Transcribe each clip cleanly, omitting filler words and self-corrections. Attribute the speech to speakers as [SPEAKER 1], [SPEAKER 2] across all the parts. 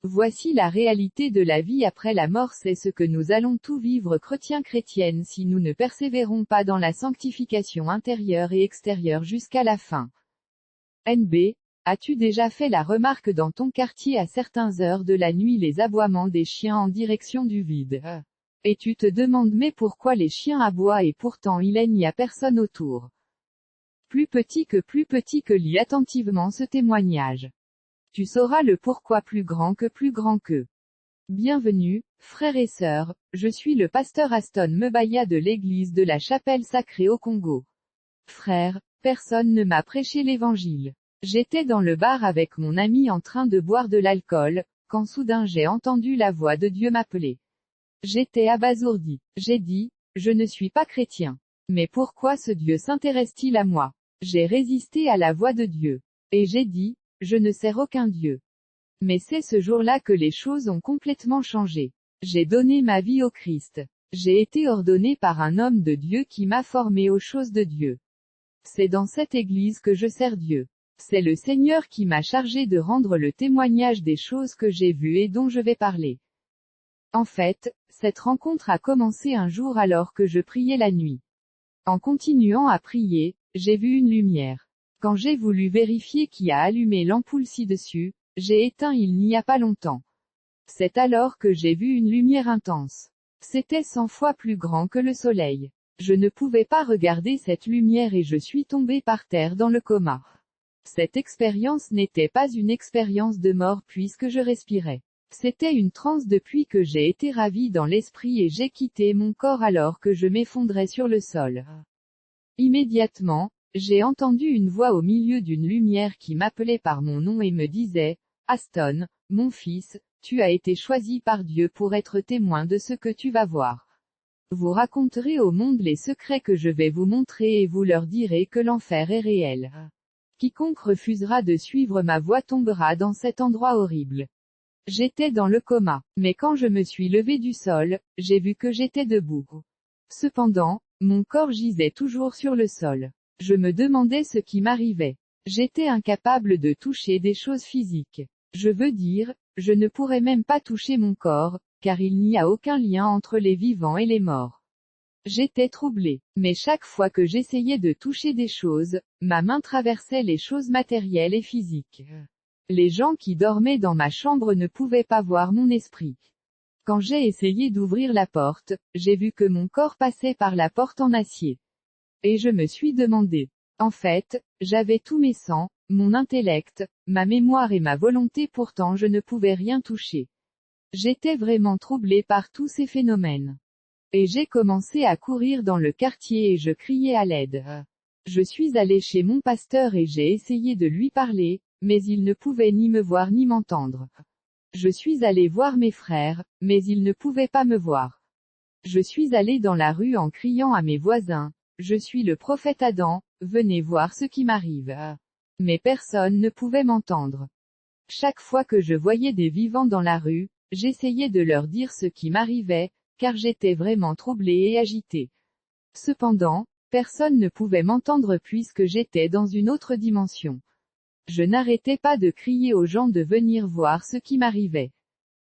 [SPEAKER 1] Voici la réalité de la vie après la mort, c'est ce que nous allons tout vivre chrétienne si nous ne persévérons pas dans la sanctification intérieure et extérieure jusqu'à la fin. NB. As-tu déjà fait la remarque dans ton quartier à certaines heures de la nuit les aboiements des chiens en direction du vide? Et tu te demandes mais pourquoi les chiens aboient et pourtant il n'y a personne autour. Plus petit que lis attentivement ce témoignage. Tu sauras le pourquoi plus grand que. Bienvenue, frères et sœurs, je suis le pasteur Aston Mebaya de l'église de la Chapelle Sacrée au Congo. Frère, personne ne m'a prêché l'évangile. J'étais dans le bar avec mon ami en train de boire de l'alcool, quand soudain j'ai entendu la voix de Dieu m'appeler. J'étais abasourdi. J'ai dit, je ne suis pas chrétien. Mais pourquoi ce Dieu s'intéresse-t-il à moi? J'ai résisté à la voix de Dieu. Et j'ai dit, je ne sers aucun Dieu. Mais c'est ce jour-là que les choses ont complètement changé. J'ai donné ma vie au Christ. J'ai été ordonné par un homme de Dieu qui m'a formé aux choses de Dieu. C'est dans cette église que je sers Dieu. C'est le Seigneur qui m'a chargé de rendre le témoignage des choses que j'ai vues et dont je vais parler. En fait, cette rencontre a commencé un jour alors que je priais la nuit. En continuant à prier, j'ai vu une lumière. Quand j'ai voulu vérifier qui a allumé l'ampoule ci-dessus, j'ai éteint il n'y a pas longtemps. C'est alors que j'ai vu une lumière intense. C'était 100 fois plus grand que le soleil. Je ne pouvais pas regarder cette lumière et je suis tombé par terre dans le coma. Cette expérience n'était pas une expérience de mort puisque je respirais. C'était une transe depuis que j'ai été ravi dans l'esprit et j'ai quitté mon corps alors que je m'effondrais sur le sol. Immédiatement, j'ai entendu une voix au milieu d'une lumière qui m'appelait par mon nom et me disait, Aston, mon fils, tu as été choisi par Dieu pour être témoin de ce que tu vas voir. Vous raconterez au monde les secrets que je vais vous montrer et vous leur direz que l'enfer est réel. Quiconque refusera de suivre ma voie tombera dans cet endroit horrible. J'étais dans le coma, mais quand je me suis levé du sol, j'ai vu que j'étais debout. Cependant, mon corps gisait toujours sur le sol. Je me demandais ce qui m'arrivait. J'étais incapable de toucher des choses physiques. Je veux dire, je ne pourrais même pas toucher mon corps, car il n'y a aucun lien entre les vivants et les morts. J'étais troublé, mais chaque fois que j'essayais de toucher des choses, ma main traversait les choses matérielles et physiques. Les gens qui dormaient dans ma chambre ne pouvaient pas voir mon esprit. Quand j'ai essayé d'ouvrir la porte, j'ai vu que mon corps passait par la porte en acier. Et je me suis demandé. En fait, j'avais tous mes sens, mon intellect, ma mémoire et ma volonté, pourtant je ne pouvais rien toucher. J'étais vraiment troublé par tous ces phénomènes. Et j'ai commencé à courir dans le quartier et je criais à l'aide. Je suis allé chez mon pasteur et j'ai essayé de lui parler, mais il ne pouvait ni me voir ni m'entendre. Je suis allé voir mes frères, mais ils ne pouvaient pas me voir. Je suis allé dans la rue en criant à mes voisins, je suis le prophète Adam, venez voir ce qui m'arrive. Mais personne ne pouvait m'entendre. Chaque fois que je voyais des vivants dans la rue, j'essayais de leur dire ce qui m'arrivait, car j'étais vraiment troublé et agité. Cependant, personne ne pouvait m'entendre puisque j'étais dans une autre dimension. Je n'arrêtais pas de crier aux gens de venir voir ce qui m'arrivait.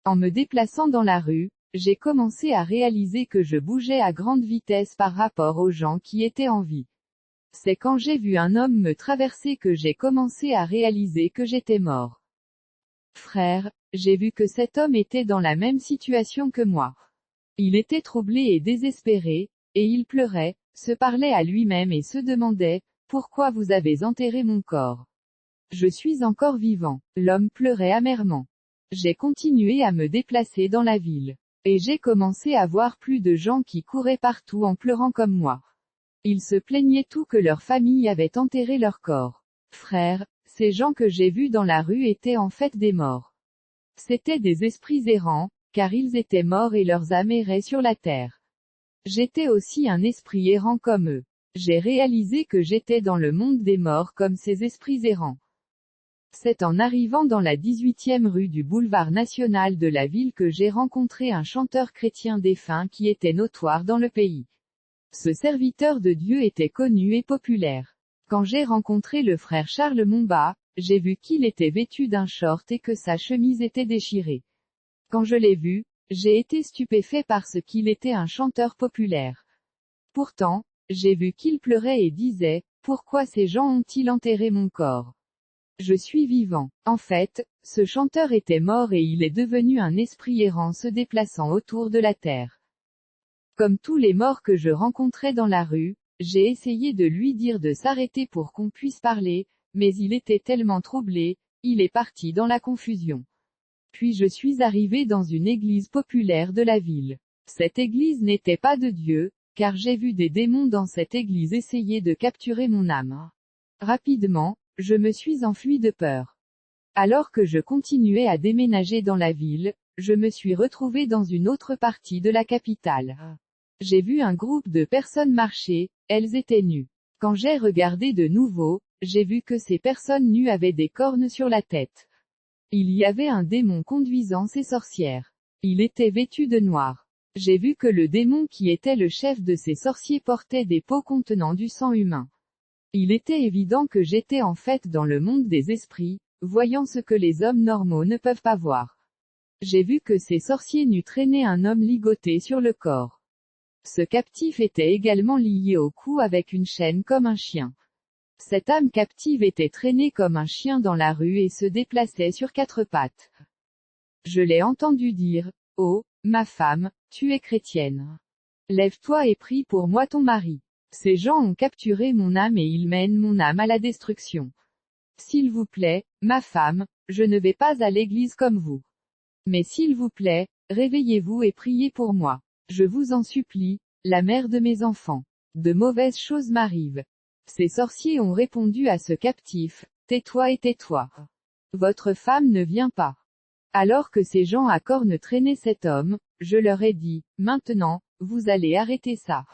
[SPEAKER 1] En me déplaçant dans la rue, j'ai commencé à réaliser que je bougeais à grande vitesse par rapport aux gens qui étaient en vie. C'est quand j'ai vu un homme me traverser que j'ai commencé à réaliser que j'étais mort. Frère, j'ai vu que cet homme était dans la même situation que moi. Il était troublé et désespéré, et il pleurait, se parlait à lui-même et se demandait, pourquoi vous avez enterré mon corps? Je suis encore vivant. L'homme pleurait amèrement. J'ai continué à me déplacer dans la ville. Et j'ai commencé à voir plus de gens qui couraient partout en pleurant comme moi. Ils se plaignaient tout que leur famille avait enterré leur corps. Frère, ces gens que j'ai vus dans la rue étaient en fait des morts. C'étaient des esprits errants, car ils étaient morts et leurs âmes erraient sur la terre. J'étais aussi un esprit errant comme eux. J'ai réalisé que j'étais dans le monde des morts comme ces esprits errants. C'est en arrivant dans la 18e rue du boulevard national de la ville que j'ai rencontré un chanteur chrétien défunt qui était notoire dans le pays. Ce serviteur de Dieu était connu et populaire. Quand j'ai rencontré le frère Charles Momba, j'ai vu qu'il était vêtu d'un short et que sa chemise était déchirée. Quand je l'ai vu, j'ai été stupéfait parce qu'il était un chanteur populaire. Pourtant, j'ai vu qu'il pleurait et disait, pourquoi ces gens ont-ils enterré mon corps? Je suis vivant. En fait, ce chanteur était mort et il est devenu un esprit errant se déplaçant autour de la terre. Comme tous les morts que je rencontrais dans la rue, j'ai essayé de lui dire de s'arrêter pour qu'on puisse parler, mais il était tellement troublé, il est parti dans la confusion. Puis je suis arrivé dans une église populaire de la ville. Cette église n'était pas de Dieu, car j'ai vu des démons dans cette église essayer de capturer mon âme. Rapidement, je me suis enfui de peur. Alors que je continuais à déménager dans la ville, je me suis retrouvé dans une autre partie de la capitale. J'ai vu un groupe de personnes marcher, elles étaient nues. Quand j'ai regardé de nouveau, j'ai vu que ces personnes nues avaient des cornes sur la tête. Il y avait un démon conduisant ces sorcières. Il était vêtu de noir. J'ai vu que le démon qui était le chef de ces sorciers portait des pots contenant du sang humain. Il était évident que j'étais en fait dans le monde des esprits, voyant ce que les hommes normaux ne peuvent pas voir. J'ai vu que ces sorciers nus traînaient un homme ligoté sur le corps. Ce captif était également lié au cou avec une chaîne comme un chien. Cette âme captive était traînée comme un chien dans la rue et se déplaçait sur 4 pattes. Je l'ai entendu dire, « Oh, ma femme, tu es chrétienne. Lève-toi et prie pour moi ton mari. Ces gens ont capturé mon âme et ils mènent mon âme à la destruction. S'il vous plaît, ma femme, je ne vais pas à l'église comme vous. Mais s'il vous plaît, réveillez-vous et priez pour moi. Je vous en supplie, la mère de mes enfants. De mauvaises choses m'arrivent. » Ces sorciers ont répondu à ce captif, « Tais-toi et tais-toi. Votre femme ne vient pas. » Alors que ces gens à cornes traînaient cet homme, je leur ai dit, « Maintenant, vous allez arrêter ça.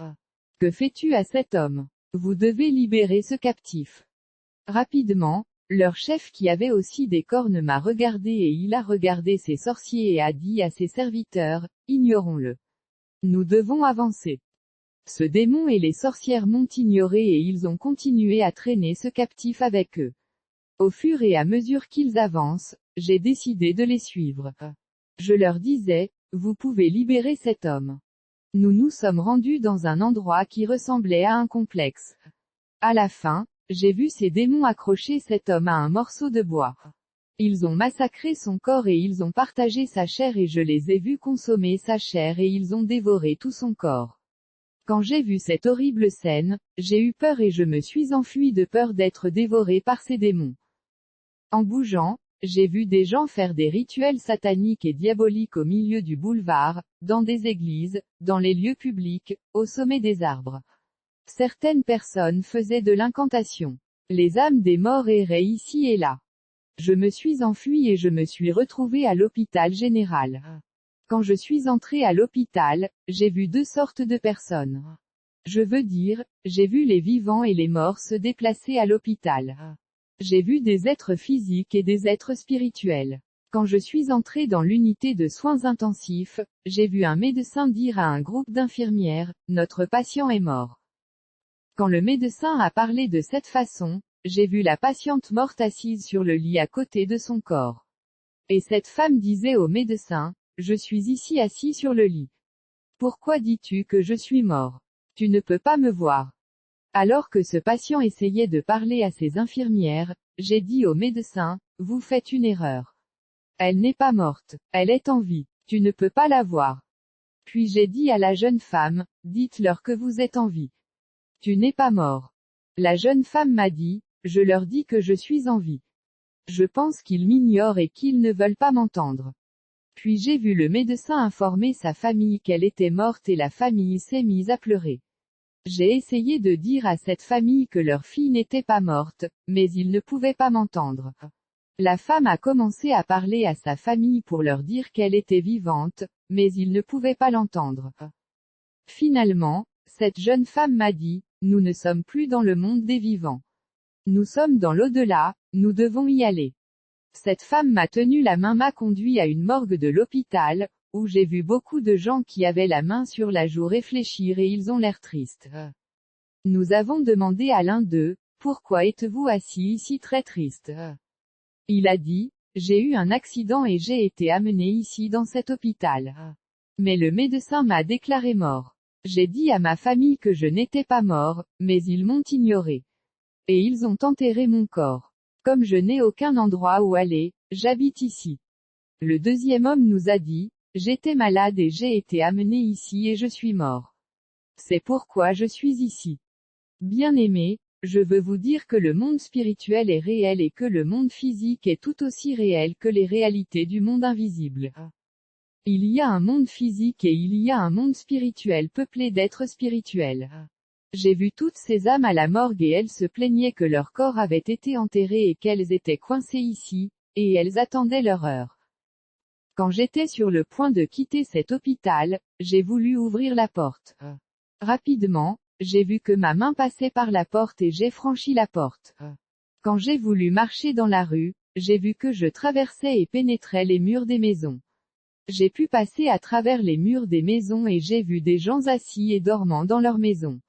[SPEAKER 1] Que fais-tu à cet homme? Vous devez libérer ce captif. » Rapidement, leur chef qui avait aussi des cornes m'a regardé et il a regardé ces sorciers et a dit à ses serviteurs, « Ignorons-le. Nous devons avancer. » Ce démon et les sorcières m'ont ignoré et ils ont continué à traîner ce captif avec eux. Au fur et à mesure qu'ils avancent, j'ai décidé de les suivre. Je leur disais, vous pouvez libérer cet homme. Nous nous sommes rendus dans un endroit qui ressemblait à un complexe. À la fin, j'ai vu ces démons accrocher cet homme à un morceau de bois. Ils ont massacré son corps et ils ont partagé sa chair et je les ai vus consommer sa chair et ils ont dévoré tout son corps. Quand j'ai vu cette horrible scène, j'ai eu peur et je me suis enfui de peur d'être dévoré par ces démons. En bougeant, j'ai vu des gens faire des rituels sataniques et diaboliques au milieu du boulevard, dans des églises, dans les lieux publics, au sommet des arbres. Certaines personnes faisaient de l'incantation. Les âmes des morts erraient ici et là. Je me suis enfui et je me suis retrouvé à l'hôpital général. Quand je suis entré à l'hôpital, j'ai vu 2 sortes de personnes. Je veux dire, j'ai vu les vivants et les morts se déplacer à l'hôpital. J'ai vu des êtres physiques et des êtres spirituels. Quand je suis entré dans l'unité de soins intensifs, j'ai vu un médecin dire à un groupe d'infirmières, « Notre patient est mort. » Quand le médecin a parlé de cette façon, j'ai vu la patiente morte assise sur le lit à côté de son corps. Et cette femme disait au médecin, « Je suis ici assis sur le lit. Pourquoi dis-tu que je suis mort? Tu ne peux pas me voir. » Alors que ce patient essayait de parler à ses infirmières, j'ai dit au médecin, « Vous faites une erreur. Elle n'est pas morte, elle est en vie. Tu ne peux pas la voir. » Puis j'ai dit à la jeune femme, « Dites-leur que vous êtes en vie. Tu n'es pas mort. » La jeune femme m'a dit, « Je leur dis que je suis en vie. Je pense qu'ils m'ignorent et qu'ils ne veulent pas m'entendre. » Puis j'ai vu le médecin informer sa famille qu'elle était morte et la famille s'est mise à pleurer. J'ai essayé de dire à cette famille que leur fille n'était pas morte, mais ils ne pouvaient pas m'entendre. La femme a commencé à parler à sa famille pour leur dire qu'elle était vivante, mais ils ne pouvaient pas l'entendre. Finalement, cette jeune femme m'a dit, « Nous ne sommes plus dans le monde des vivants. Nous sommes dans l'au-delà, nous devons y aller. » Cette femme m'a tenu la main, m'a conduit à une morgue de l'hôpital, où j'ai vu beaucoup de gens qui avaient la main sur la joue réfléchir et ils ont l'air tristes. Nous avons demandé à l'un d'eux, « Pourquoi êtes-vous assis ici très triste? Il a dit, j'ai eu un accident et j'ai été amené ici dans cet hôpital. Mais le médecin m'a déclaré mort. J'ai dit à ma famille que je n'étais pas mort, mais ils m'ont ignoré. Et ils ont enterré mon corps. Comme je n'ai aucun endroit où aller, j'habite ici. Le deuxième homme nous a dit, j'étais malade et j'ai été amené ici et je suis mort. C'est pourquoi je suis ici. Bien-aimés, je veux vous dire que le monde spirituel est réel et que le monde physique est tout aussi réel que les réalités du monde invisible. Il y a un monde physique et il y a un monde spirituel peuplé d'êtres spirituels. J'ai vu toutes ces âmes à la morgue et elles se plaignaient que leur corps avait été enterré et qu'elles étaient coincées ici, et elles attendaient leur heure. Quand j'étais sur le point de quitter cet hôpital, j'ai voulu ouvrir la porte. Rapidement, j'ai vu que ma main passait par la porte et j'ai franchi la porte. Quand j'ai voulu marcher dans la rue, j'ai vu que je traversais et pénétrais les murs des maisons. J'ai pu passer à travers les murs des maisons et j'ai vu des gens assis et dormant dans leurs maisons.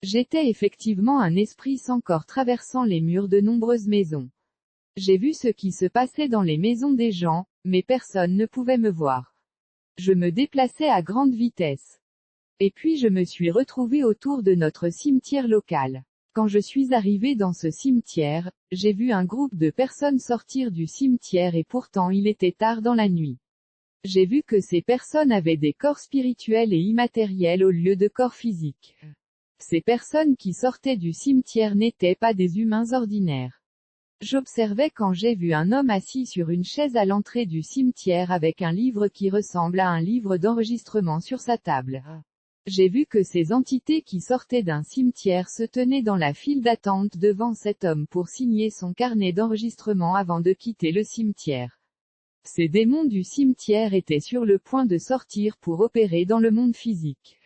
[SPEAKER 1] J'étais effectivement un esprit sans corps traversant les murs de nombreuses maisons. J'ai vu ce qui se passait dans les maisons des gens, mais personne ne pouvait me voir. Je me déplaçais à grande vitesse. Et puis je me suis retrouvé autour de notre cimetière local. Quand je suis arrivé dans ce cimetière, j'ai vu un groupe de personnes sortir du cimetière et pourtant il était tard dans la nuit. J'ai vu que ces personnes avaient des corps spirituels et immatériels au lieu de corps physiques. Ces personnes qui sortaient du cimetière n'étaient pas des humains ordinaires. J'observais quand j'ai vu un homme assis sur une chaise à l'entrée du cimetière avec un livre qui ressemble à un livre d'enregistrement sur sa table. J'ai vu que ces entités qui sortaient d'un cimetière se tenaient dans la file d'attente devant cet homme pour signer son carnet d'enregistrement avant de quitter le cimetière. Ces démons du cimetière étaient sur le point de sortir pour opérer dans le monde physique.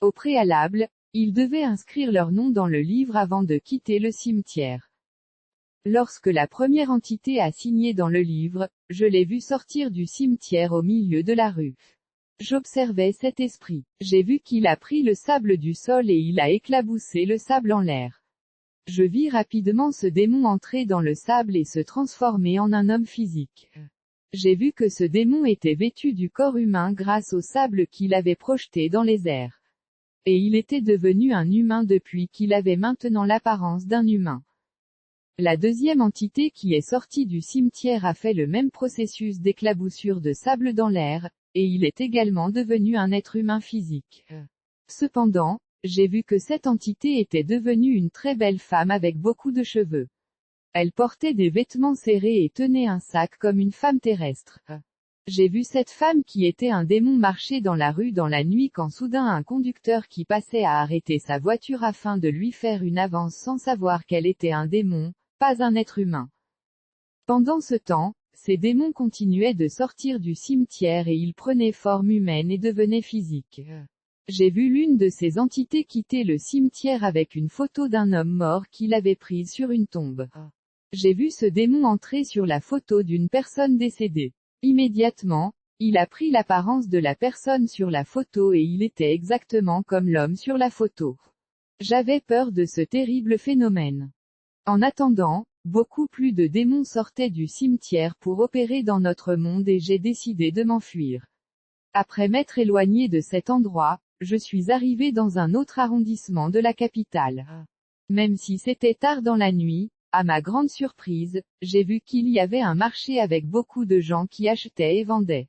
[SPEAKER 1] Au préalable, ils devaient inscrire leur nom dans le livre avant de quitter le cimetière. Lorsque la première entité a signé dans le livre, je l'ai vu sortir du cimetière au milieu de la rue. J'observais cet esprit. J'ai vu qu'il a pris le sable du sol et il a éclaboussé le sable en l'air. Je vis rapidement ce démon entrer dans le sable et se transformer en un homme physique. J'ai vu que ce démon était vêtu du corps humain grâce au sable qu'il avait projeté dans les airs. Et il était devenu un humain depuis qu'il avait maintenant l'apparence d'un humain. La deuxième entité qui est sortie du cimetière a fait le même processus d'éclaboussure de sable dans l'air, et il est également devenu un être humain physique. Cependant, j'ai vu que cette entité était devenue une très belle femme avec beaucoup de cheveux. Elle portait des vêtements serrés et tenait un sac comme une femme terrestre. J'ai vu cette femme qui était un démon marcher dans la rue dans la nuit quand soudain un conducteur qui passait a arrêté sa voiture afin de lui faire une avance sans savoir qu'elle était un démon, pas un être humain. Pendant ce temps, ces démons continuaient de sortir du cimetière et ils prenaient forme humaine et devenaient physiques. J'ai vu l'une de ces entités quitter le cimetière avec une photo d'un homme mort qu'il avait prise sur une tombe. J'ai vu ce démon entrer sur la photo d'une personne décédée. Immédiatement, il a pris l'apparence de la personne sur la photo et il était exactement comme l'homme sur la photo. J'avais peur de ce terrible phénomène. En attendant, beaucoup plus de démons sortaient du cimetière pour opérer dans notre monde et j'ai décidé de m'enfuir. Après m'être éloigné de cet endroit, je suis arrivé dans un autre arrondissement de la capitale. Même si c'était tard dans la nuit, à ma grande surprise, j'ai vu qu'il y avait un marché avec beaucoup de gens qui achetaient et vendaient.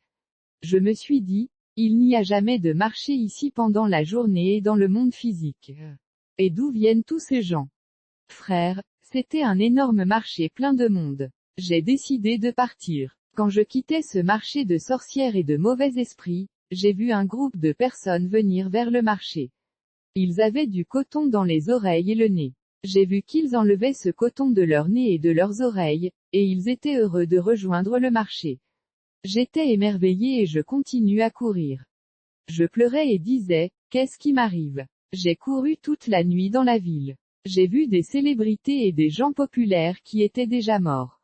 [SPEAKER 1] Je me suis dit, il n'y a jamais de marché ici pendant la journée et dans le monde physique. Et d'où viennent tous ces gens? Frère, c'était un énorme marché plein de monde. J'ai décidé de partir. Quand je quittais ce marché de sorcières et de mauvais esprits, j'ai vu un groupe de personnes venir vers le marché. Ils avaient du coton dans les oreilles et le nez. J'ai vu qu'ils enlevaient ce coton de leur nez et de leurs oreilles, et ils étaient heureux de rejoindre le marché. J'étais émerveillé et je continue à courir. Je pleurais et disais, qu'est-ce qui m'arrive? J'ai couru toute la nuit dans la ville. J'ai vu des célébrités et des gens populaires qui étaient déjà morts.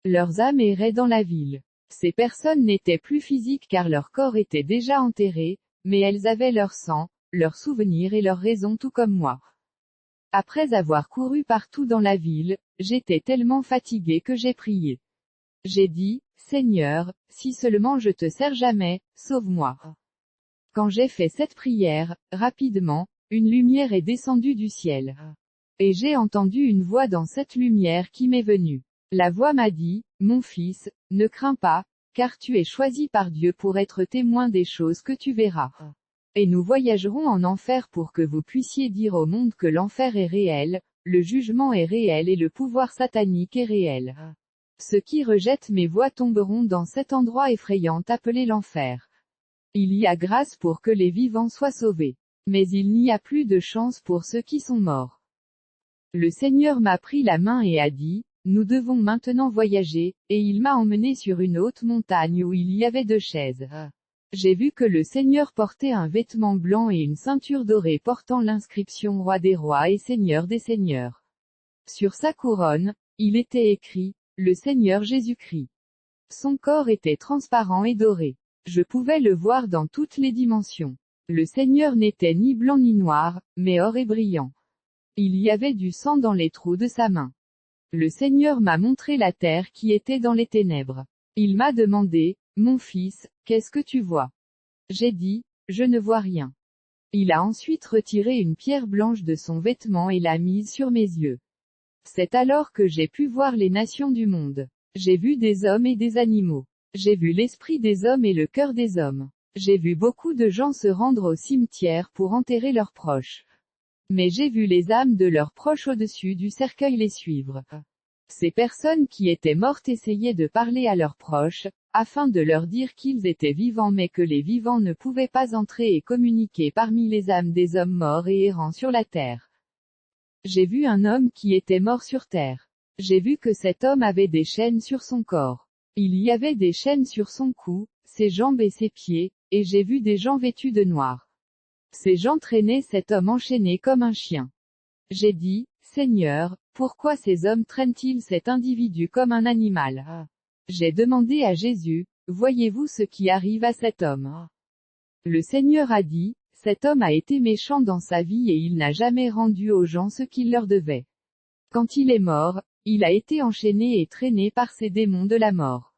[SPEAKER 1] Leurs âmes erraient dans la ville. Ces personnes n'étaient plus physiques car leur corps était déjà enterré, mais elles avaient leur sang, leurs souvenirs et leurs raisons tout comme moi. Après avoir couru partout dans la ville, j'étais tellement fatigué que j'ai prié. J'ai dit, Seigneur, si seulement je te sers jamais, sauve-moi. Quand j'ai fait cette prière, rapidement, une lumière est descendue du ciel. Et j'ai entendu une voix dans cette lumière qui m'est venue. La voix m'a dit, mon fils, ne crains pas, car tu es choisi par Dieu pour être témoin des choses que tu verras. Et nous voyagerons en enfer pour que vous puissiez dire au monde que l'enfer est réel, le jugement est réel et le pouvoir satanique est réel. Ceux qui rejettent mes voix tomberont dans cet endroit effrayant appelé l'enfer. Il y a grâce pour que les vivants soient sauvés. Mais il n'y a plus de chance pour ceux qui sont morts. Le Seigneur m'a pris la main et a dit, nous devons maintenant voyager, et il m'a emmené sur une haute montagne où il y avait 2 chaises. J'ai vu que le Seigneur portait un vêtement blanc et une ceinture dorée portant l'inscription Roi des rois et Seigneur des seigneurs. Sur sa couronne, il était écrit, le Seigneur Jésus-Christ. Son corps était transparent et doré. Je pouvais le voir dans toutes les dimensions. Le Seigneur n'était ni blanc ni noir, mais or et brillant. Il y avait du sang dans les trous de sa main. Le Seigneur m'a montré la terre qui était dans les ténèbres. Il m'a demandé, mon fils, qu'est-ce que tu vois? J'ai dit, je ne vois rien. Il a ensuite retiré une pierre blanche de son vêtement et l'a mise sur mes yeux. C'est alors que j'ai pu voir les nations du monde. J'ai vu des hommes et des animaux. J'ai vu l'esprit des hommes et le cœur des hommes. J'ai vu beaucoup de gens se rendre au cimetière pour enterrer leurs proches. Mais j'ai vu les âmes de leurs proches au-dessus du cercueil les suivre. Ces personnes qui étaient mortes essayaient de parler à leurs proches, afin de leur dire qu'ils étaient vivants mais que les vivants ne pouvaient pas entrer et communiquer parmi les âmes des hommes morts et errants sur la terre. J'ai vu un homme qui était mort sur terre. J'ai vu que cet homme avait des chaînes sur son corps. Il y avait des chaînes sur son cou, ses jambes et ses pieds, et j'ai vu des gens vêtus de noir. Ces gens traînaient cet homme enchaîné comme un chien. J'ai dit, Seigneur, pourquoi ces hommes traînent-ils cet individu comme un animal? J'ai demandé à Jésus, voyez-vous ce qui arrive à cet homme? Le Seigneur a dit, cet homme a été méchant dans sa vie et il n'a jamais rendu aux gens ce qu'il leur devait. Quand il est mort, il a été enchaîné et traîné par ces démons de la mort.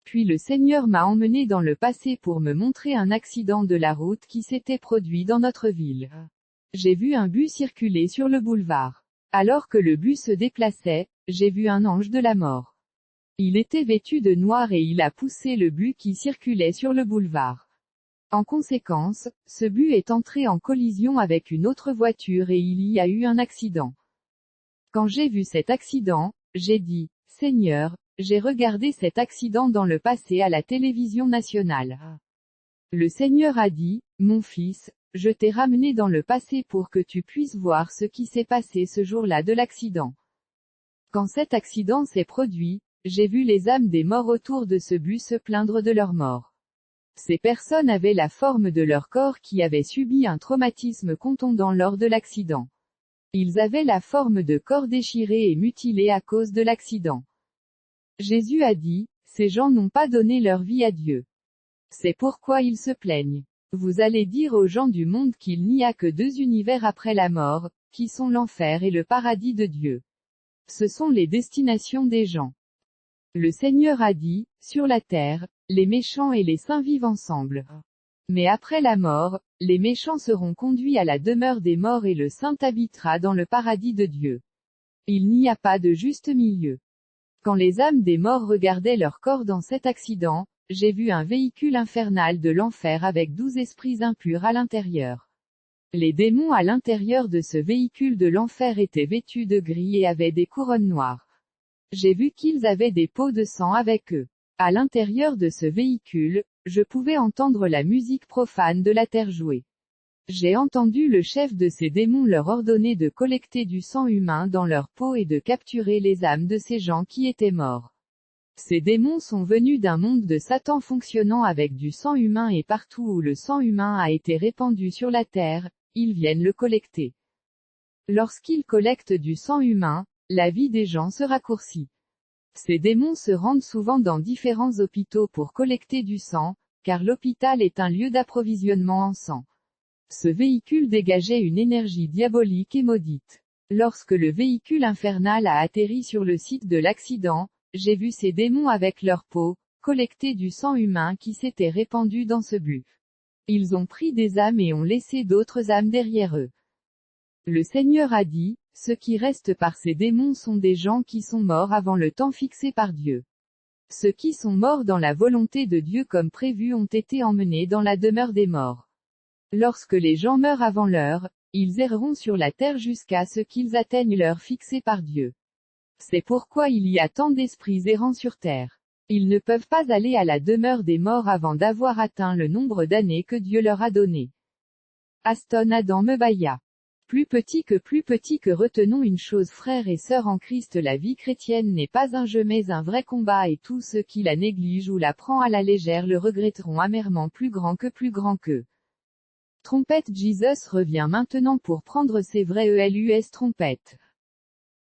[SPEAKER 1] Puis le Seigneur m'a emmené dans le passé pour me montrer un accident de la route qui s'était produit dans notre ville. J'ai vu un bus circuler sur le boulevard. Alors que le bus se déplaçait, j'ai vu un ange de la mort. Il était vêtu de noir et il a poussé le bus qui circulait sur le boulevard. En conséquence, ce bus est entré en collision avec une autre voiture et il y a eu un accident. Quand j'ai vu cet accident, j'ai dit, Seigneur, j'ai regardé cet accident dans le passé à la télévision nationale. Le Seigneur a dit, mon fils, je t'ai ramené dans le passé pour que tu puisses voir ce qui s'est passé ce jour-là de l'accident. Quand cet accident s'est produit, j'ai vu les âmes des morts autour de ce bus se plaindre de leur mort. Ces personnes avaient la forme de leur corps qui avait subi un traumatisme contondant lors de l'accident. Ils avaient la forme de corps déchirés et mutilés à cause de l'accident. Jésus a dit, ces gens n'ont pas donné leur vie à Dieu. C'est pourquoi ils se plaignent. Vous allez dire aux gens du monde qu'il n'y a que 2 univers après la mort, qui sont l'enfer et le paradis de Dieu. Ce sont les destinations des gens. Le Seigneur a dit, sur la terre, les méchants et les saints vivent ensemble. Mais après la mort, les méchants seront conduits à la demeure des morts et le saint habitera dans le paradis de Dieu. Il n'y a pas de juste milieu. Quand les âmes des morts regardaient leur corps dans cet accident, j'ai vu un véhicule infernal de l'enfer avec 12 esprits impurs à l'intérieur. Les démons à l'intérieur de ce véhicule de l'enfer étaient vêtus de gris et avaient des couronnes noires. J'ai vu qu'ils avaient des pots de sang avec eux. À l'intérieur de ce véhicule, je pouvais entendre la musique profane de la terre jouer. J'ai entendu le chef de ces démons leur ordonner de collecter du sang humain dans leur peau et de capturer les âmes de ces gens qui étaient morts. Ces démons sont venus d'un monde de Satan fonctionnant avec du sang humain et partout où le sang humain a été répandu sur la terre, ils viennent le collecter. Lorsqu'ils collectent du sang humain, la vie des gens se raccourcit. Ces démons se rendent souvent dans différents hôpitaux pour collecter du sang, car l'hôpital est un lieu d'approvisionnement en sang. Ce véhicule dégageait une énergie diabolique et maudite. Lorsque le véhicule infernal a atterri sur le site de l'accident, j'ai vu ces démons avec leur peau, collecter du sang humain qui s'était répandu dans ce but. Ils ont pris des âmes et ont laissé d'autres âmes derrière eux. Le Seigneur a dit, ce qui reste par ces démons sont des gens qui sont morts avant le temps fixé par Dieu. Ceux qui sont morts dans la volonté de Dieu comme prévu ont été emmenés dans la demeure des morts. Lorsque les gens meurent avant l'heure, ils erreront sur la terre jusqu'à ce qu'ils atteignent l'heure fixée par Dieu. C'est pourquoi il y a tant d'esprits errants sur terre. Ils ne peuvent pas aller à la demeure des morts avant d'avoir atteint le nombre d'années que Dieu leur a donné. Aston Adam Mebaya. Plus petit que retenons une chose frères et sœurs en Christ, la vie chrétienne n'est pas un jeu mais un vrai combat et tous ceux qui la négligent ou la prennent à la légère le regretteront amèrement. Plus grand que. Trompette. Jesus revient maintenant pour prendre ses vrais ELUS trompette.